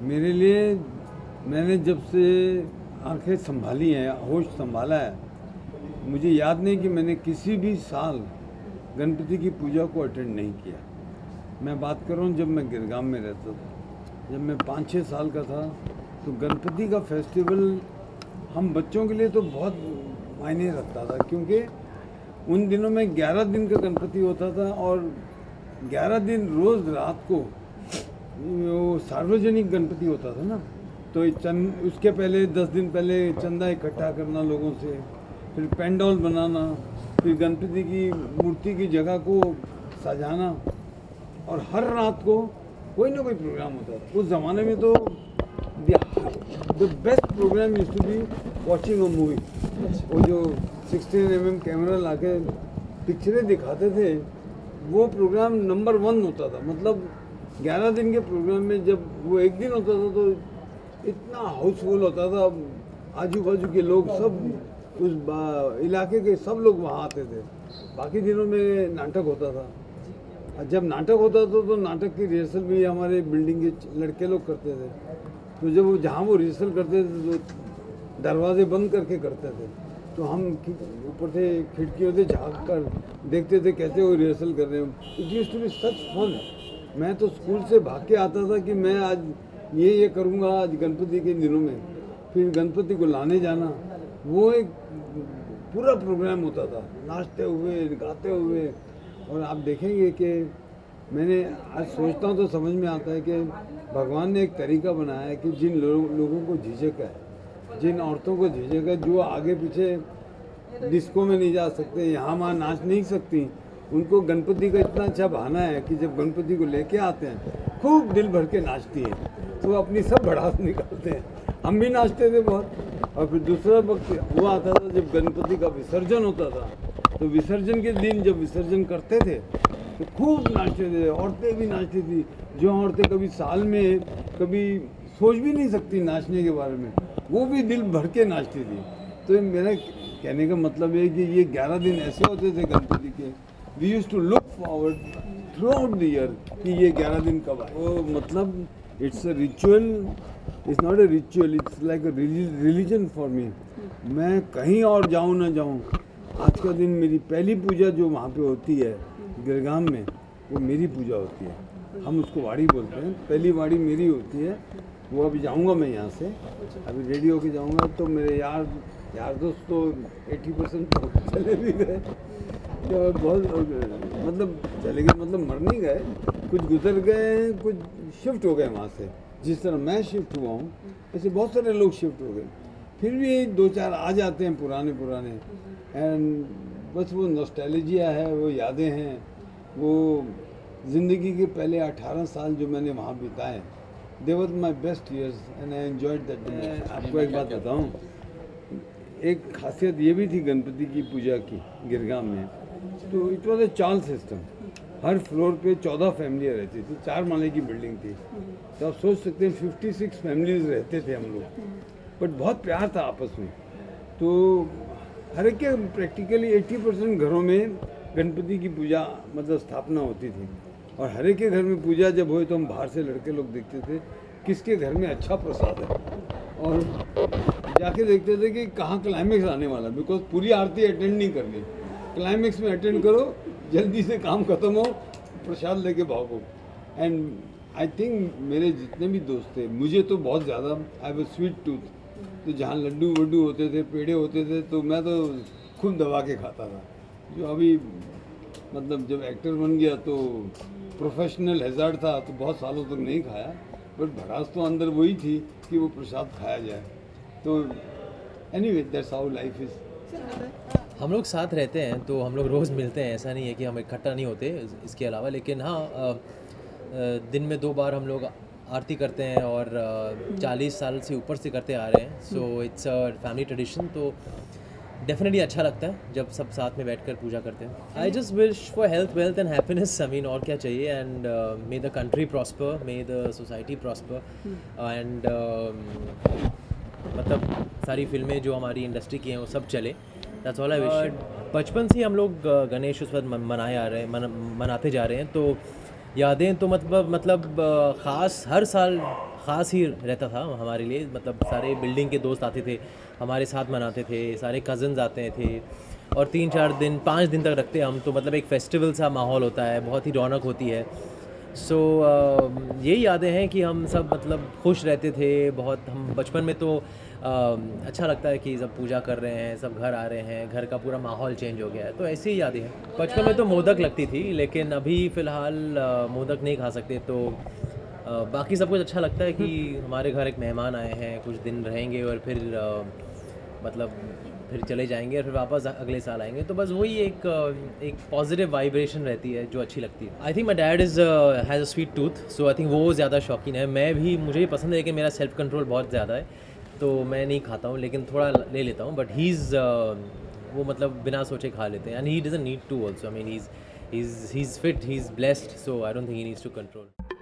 मेरे लिए मैंने जब से आंखें संभाली हैं, होश संभाला है, मुझे याद नहीं कि मैंने किसी भी साल गणपति की पूजा को अटेंड नहीं किया। मैं बात कर रहा हूँ जब मैं गिरगाम में रहता था, जब मैं 5-6 साल का था, तो गणपति का फेस्टिवल हम बच्चों के लिए तो बहुत मायने रखता था, क्योंकि उन दिनों में 11 दिन का गणपति होता था और 11 दिन रोज़ रात को वो सार्वजनिक गणपति होता था ना, तो उसके पहले 10 दिन पहले चंदा इकट्ठा करना लोगों से, फिर पेंडॉल बनाना, फिर गणपति की मूर्ति की जगह को सजाना, और हर रात को कोई ना कोई प्रोग्राम होता था। उस ज़माने में तो the best programme used to be watching a movie. वो जो 16 mm कैमरा लाके पिक्चरें दिखाते थे, वो प्रोग्राम नंबर 1 होता था। मतलब 11 दिन के प्रोग्राम में जब वो एक दिन होता था तो इतना हाउसफुल होता था, आजू बाजू के लोग सब, उस इलाके के सब लोग वहाँ आते थे। बाकी दिनों में नाटक होता था, और जब नाटक होता था तो नाटक की रिहर्सल भी हमारे बिल्डिंग के लड़के लोग करते थे। तो जब वो जहाँ वो रिहर्सल करते थे तो दरवाजे बंद करके करते थे, तो हम ऊपर से खिड़कियों से झाँक कर देखते थे कैसे वो रिहर्सल कर रहे हो। It used to be such fun. मैं तो स्कूल से भाग के आता था कि मैं आज ये करूँगा आज गणपति के दिनों में, फिर गणपति को लाने जाना, वो एक पूरा प्रोग्राम होता था, नाचते हुए गाते हुए। और आप देखेंगे कि मैंने आज सोचता हूँ तो समझ में आता है कि भगवान ने एक तरीका बनाया है कि जिन लोगों को झिझक है, जिन औरतों को झिझक है, जो आगे पीछे डिस्को में नहीं जा सकते, यहाँ वहाँ नाच नहीं सकती, उनको गणपति का इतना अच्छा बहाना है कि जब गणपति को लेके आते हैं खूब दिल भर के नाचती हैं, तो वो अपनी सब भड़ास निकालते हैं। हम भी नाचते थे बहुत। और फिर दूसरा वक्त वो आता था जब गणपति का विसर्जन होता था, तो विसर्जन के दिन जब विसर्जन करते थे तो खूब नाचते थे, औरतें भी नाचती थी। जो औरतें कभी साल में कभी सोच भी नहीं सकती नाचने के बारे में, वो भी दिल भर के नाचती थी। तो मेरा कहने का मतलब है कि ये 11 दिन ऐसे होते थे गणपति के, we used to look forward throughout the year कि ये 11 दिन कब आए। वो मतलब it's a ritual, it's not a ritual, it's like a religion for me. मैं कहीं और जाऊँ ना जाऊँ, आज का दिन मेरी पहली पूजा जो वहाँ पे होती है गिरगाम में, वो मेरी पूजा होती है। हम उसको वाड़ी बोलते हैं, पहली वाड़ी मेरी होती है। वो अभी जाऊँगा मैं यहाँ से, अभी रेडी होके जाऊँगा, तो मेरे यार दोस्त तो 80% चले भी गए, तो बहुत मतलब चले गए, मतलब मर नहीं गए, कुछ गुजर गए, कुछ शिफ्ट हो गए वहाँ से। जिस तरह मैं शिफ्ट हुआ हूँ ऐसे बहुत सारे लोग शिफ्ट हो गए। फिर भी 2-4 आ जाते हैं पुराने, एंड बस वो नॉस्टैल्जिया है, वो यादें हैं, वो ज़िंदगी के पहले 18 साल जो मैंने वहाँ बिताए, they were my best years and I enjoyed that. आपको एक बात बताऊँ, एक खासियत ये भी थी गणपति की पूजा की गिरगाम में, तो इट वॉज अ चाल सिस्टम। हर फ्लोर पे 14 फैमिलियाँ रहती थी, 4 माले की बिल्डिंग थी, तो आप सोच सकते हैं 56 फैमिलीज रहते थे हम लोग, बट बहुत प्यार था आपस में। तो हर एक के प्रैक्टिकली 80% घरों में गणपति की पूजा मतलब स्थापना होती थी, और हर एक के घर में पूजा जब हुई तो हम बाहर से लड़के लोग देखते थे किसके घर में अच्छा प्रसाद है, और जाके देखते थे कि कहाँ क्लाइमेक्स आने वाला, बिकॉज पूरी आरती अटेंड नहीं करनी, क्लाइमेक्स में अटेंड करो, जल्दी से काम खत्म हो, प्रसाद लेके भागो। एंड आई थिंक मेरे जितने भी दोस्त थे, मुझे तो बहुत ज़्यादा, I have a sweet tooth, तो जहाँ लड्डू वड्डू होते थे, पेड़े होते थे, तो मैं तो खूब दबा के खाता था। जो अभी मतलब जब एक्टर बन गया तो प्रोफेशनल हैज़ार्ड था, तो बहुत सालों तक नहीं खाया, बट भड़ास तो अंदर वही थी कि वो प्रसाद खाया जाए। तो anyway that's how life is. हम लोग साथ रहते हैं तो हम लोग रोज़ मिलते हैं, ऐसा नहीं है कि हम इकट्ठा नहीं होते इसके अलावा, लेकिन हाँ दिन में 2 बार हम लोग आरती करते हैं, और 40 साल से ऊपर से करते आ रहे हैं, so it's a family tradition. तो डेफिनेटली अच्छा लगता है जब सब साथ में बैठकर पूजा करते हैं। I just wish for health, wealth and happiness, I mean और क्या चाहिए, and may the country prosper, may the society prosper, and मतलब सारी फिल्में जो हमारी इंडस्ट्री की हैं वो सब चले, दैट्स ऑल आई विश। बचपन से ही हम लोग गणेश उत्सव मनाते जा रहे हैं, तो यादें तो मतलब ख़ास हर साल ख़ास ही रहता था हमारे लिए, मतलब सारे बिल्डिंग के दोस्त आते थे, हमारे साथ मनाते थे, सारे कज़न्स आते थे और 3-4 दिन 5 दिन तक रखते हम, तो मतलब एक फेस्टिवल सा माहौल होता है, बहुत ही रौनक होती है। सो यही यादें हैं कि हम सब मतलब खुश रहते थे बहुत। हम बचपन में तो अच्छा लगता है कि सब पूजा कर रहे हैं, सब घर आ रहे हैं, घर का पूरा माहौल चेंज हो गया है, तो ऐसी ही यादें हैं। बचपन में तो मोदक लगती थी, लेकिन अभी फ़िलहाल मोदक नहीं खा सकते, तो बाकी सब कुछ अच्छा लगता है कि हमारे घर एक मेहमान आए हैं, कुछ दिन रहेंगे और फिर मतलब फिर चले जाएंगे और फिर वापस अगले साल आएंगे, तो बस वही एक पॉजिटिव वाइब्रेशन रहती है जो अच्छी लगती है। I think my dad has a sweet tooth, so I think वो ज़्यादा शौकीन है। मैं भी, मुझे भी पसंद है, लेकिन मेरा सेल्फ कंट्रोल बहुत ज़्यादा है, तो मैं नहीं खाता हूँ, लेकिन थोड़ा ले लेता हूँ। बट ही इज़ वो मतलब बिना सोचे खा लेते हैं, and he doesn't need to also. I mean he is fit, he is blessed, so I don't think he needs to control.